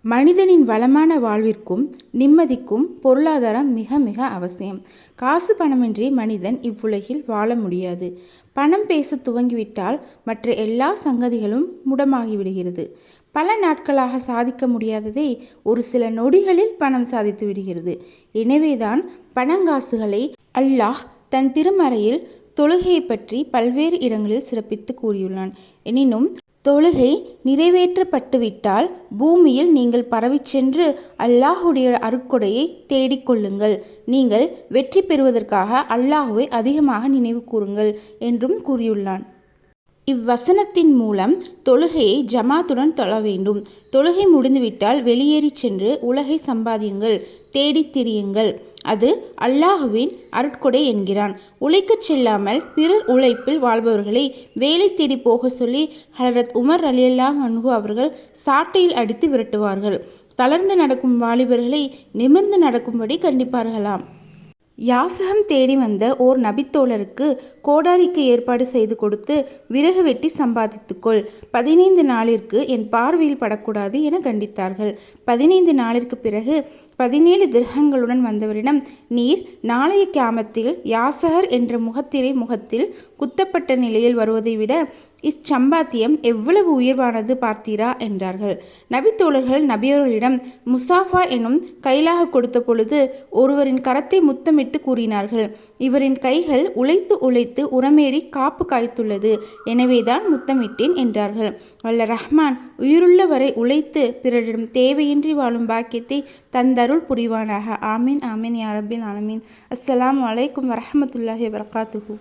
மனிதனின் வளமான வாழ்விற்கும் நிம்மதிக்கும் பொருளாதாரம் மிக மிக அவசியம். காசு பணமின்றி மனிதன் இவ்வுலகில் வாழ முடியாது. பணம் பேச துவங்கிவிட்டால் மற்ற எல்லா சங்கதிகளும் முடமாகிவிடுகிறது. பல நாட்களாக சாதிக்க முடியாததை ஒரு சில நொடிகளில் பணம் சாதித்து விடுகிறது. எனவேதான் பணங்காசுகளை அல்லாஹ் தன் திருமறையில் தொழுகையை பற்றி பல்வேறு இடங்களில் சிறப்பித்து கூறியுள்ளான். எனினும் தொழுகை நிறைவேற்றப்பட்டுவிட்டால் பூமியில் நீங்கள் பரவிச் சென்று அல்லாஹுடைய அருட்கொடையை தேடிக்கொள்ளுங்கள். நீங்கள் வெற்றி பெறுவதற்காக அல்லாஹுவை அதிகமாக நினைவு கூறுங்கள் என்றும் கூறியுள்ளான். இவ்வசனத்தின் மூலம் தொழுகையை ஜமாத்துடன் தொழ வேண்டும். தொழுகை முடிந்துவிட்டால் வெளியேறி சென்று உலகை சம்பாதியுங்கள், தேடித் திரியுங்கள். அது அல்லாஹுவின் அருட்கொடை என்கிறான். உழைக்கச் செல்லாமல் பிறர் உழைப்பில் வாழ்பவர்களை வேலை தேடி போக சொல்லி ஹலரத் உமர் ரலியல்லாஹு அன்ஹு அவர்கள் சாட்டையில் அடித்து விரட்டுவார்கள். தளர்ந்து நடக்கும் வாலிபர்களை நிமிர்ந்து நடக்கும்படி கண்டிப்பார்களாம். யாசகம் தேடி வந்த ஓர் நபித்தோழருக்கு கோடாரிக்கு ஏற்பாடு செய்து கொடுத்து விறகு வெட்டி சம்பாதித்துக்கொள், 15 நாளிற்கு என் பார்வையில் படக்கூடாது என கண்டித்தார்கள். 15 நாளிற்கு பிறகு 17 திர்ஹங்களுடன் வந்தவரிடம், நீர் நாளைய கியாமத்தில் யாசகர் என்ற முகத்திரை முகத்தில் குத்தப்பட்ட நிலையில் வருவதை விட இச்சம்பாத்தியம் எவ்வளவு உயர்வானது பார்த்தீரா என்றார்கள். நபித்தோழர்கள் நபியவர்களிடம் முசாஃபா எனும் கைலாக கொடுத்த பொழுது ஒருவரின் கரத்தை முத்தமிட்டு கூறினார்கள், இவரின் கைகள் உழைத்து உழைத்து உரமேறி காப்பு காய்த்துள்ளது, எனவேதான் முத்தமிட்டேன் என்றார்கள். வல்ல ரஹ்மான் உயிருள்ள வரை உழைத்து பிறரிடம் தேவையின்றி வாழும் பாக்கியத்தை தந்தருள் புரிவானாக. ஆமீன் ஆமீன் யா ரப்பில் ஆலமீன். அஸ்ஸலாமு அலைக்கும் வரஹ்மத்துல்லாஹி வபரகாத்துஹு.